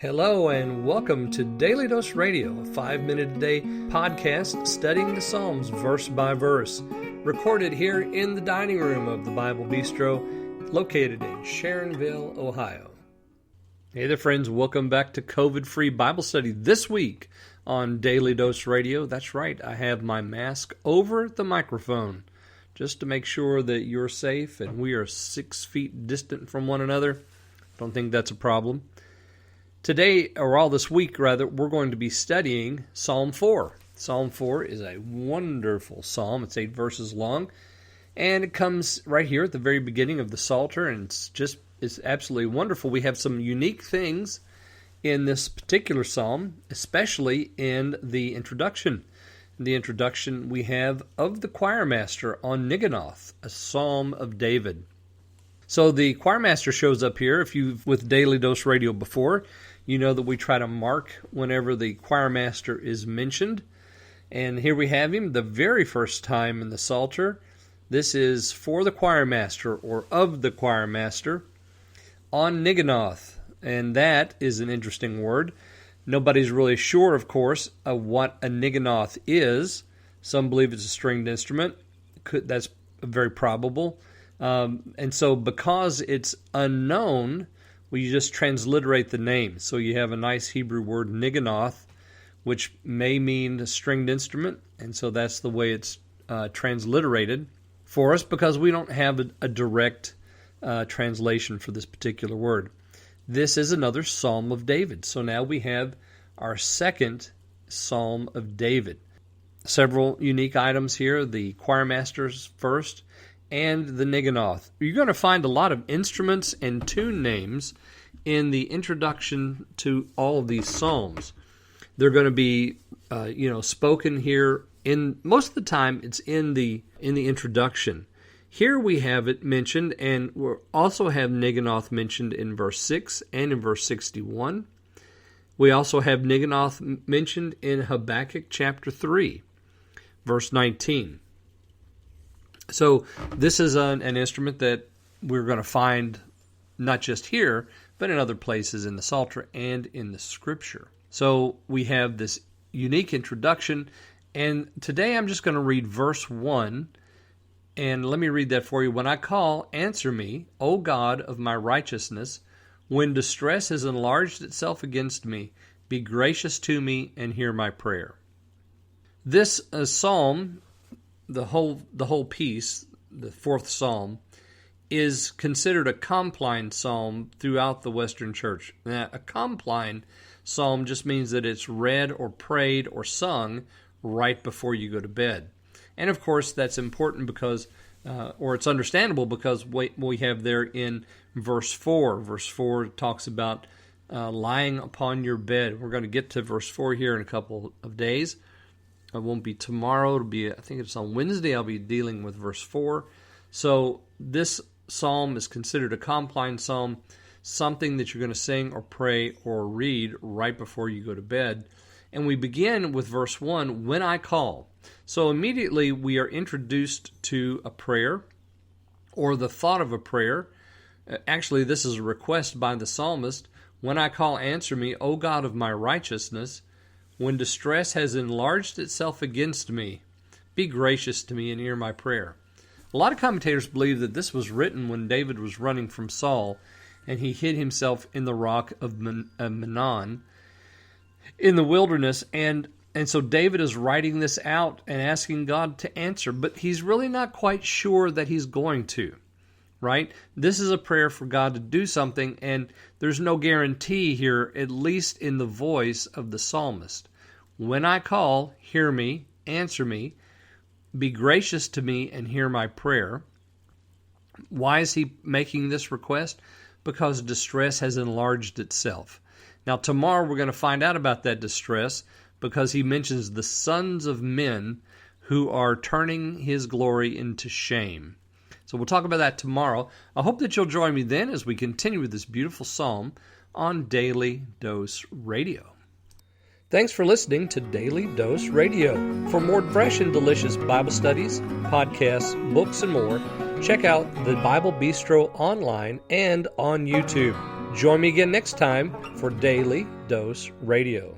Hello and welcome to Daily Dose Radio, a 5-minute-a-day podcast studying the Psalms verse by verse, recorded here in the dining room of the Bible Bistro, located in Sharonville, Ohio. Hey there friends, welcome back to COVID-free Bible study this week on Daily Dose Radio. That's right, I have my mask over the microphone just to make sure that you're safe and we are 6 feet distant from one another. I don't think that's a problem. Today, or all this week rather, we're going to be studying Psalm 4. Psalm 4 is a wonderful psalm. It's 8 verses long, and it comes right here at the very beginning of the Psalter, and it's absolutely wonderful. We have some unique things in this particular psalm, especially in the introduction. In the introduction, we have of the choir master on Niganoth, a psalm of David. So the choir master shows up here. If you've with Daily Dose Radio before, you know that we try to mark whenever the choir master is mentioned. And here we have him the very first time in the Psalter. This is for the choir master, or of the choir master, on Niganoth. And that is an interesting word. Nobody's really sure, of course, of what a Niganoth is. Some believe it's a stringed instrument. That's very probable. And so because it's unknown, we just transliterate the name. So you have a nice Hebrew word, Niganoth, which may mean a stringed instrument. And so that's the way it's transliterated for us, because we don't have a direct translation for this particular word. This is another Psalm of David. So now we have our second Psalm of David. Several unique items here. The choir masters first, and the Niganoth. You're going to find a lot of instruments and tune names in the introduction to all of these psalms. They're going to be, spoken here. In most of the time, it's in the introduction. Here we have it mentioned, and we also have Niganoth mentioned in verse 6 and in verse 61. We also have Niganoth mentioned in Habakkuk chapter 3, verse 19. So this is an instrument that we're going to find not just here, but in other places in the Psalter and in the Scripture. So we have this unique introduction, and today I'm just going to read verse 1, and let me read that for you. When I call, answer me, O God of my righteousness. When distress has enlarged itself against me, be gracious to me and hear my prayer. This psalm, the whole piece, the fourth psalm, is considered a compline psalm throughout the Western Church. Now, a compline psalm just means that it's read or prayed or sung right before you go to bed. And of course, that's important because, or it's understandable because we have there in verse 4. Verse 4 talks about lying upon your bed. We're going to get to verse 4 here in a couple of days. It won't be tomorrow. It'll be, I think it's on Wednesday, I'll be dealing with verse 4. So this psalm is considered a compline psalm, something that you're going to sing or pray or read right before you go to bed. And we begin with verse 1, when I call. So immediately we are introduced to a prayer or the thought of a prayer. Actually, this is a request by the psalmist. When I call, answer me, O God of my righteousness. When distress has enlarged itself against me, be gracious to me and hear my prayer. A lot of commentators believe that this was written when David was running from Saul, and he hid himself in the rock of Menon in the wilderness, and so David is writing this out and asking God to answer, but he's really not quite sure that he's going to, right? This is a prayer for God to do something, and there's no guarantee here, at least in the voice of the psalmist. When I call, hear me, answer me, be gracious to me and hear my prayer. Why is he making this request? Because distress has enlarged itself. Now tomorrow we're going to find out about that distress because he mentions the sons of men who are turning his glory into shame. So we'll talk about that tomorrow. I hope that you'll join me then as we continue with this beautiful psalm on Daily Dose Radio. Thanks for listening to Daily Dose Radio. For more fresh and delicious Bible studies, podcasts, books, and more, check out the Bible Bistro online and on YouTube. Join me again next time for Daily Dose Radio.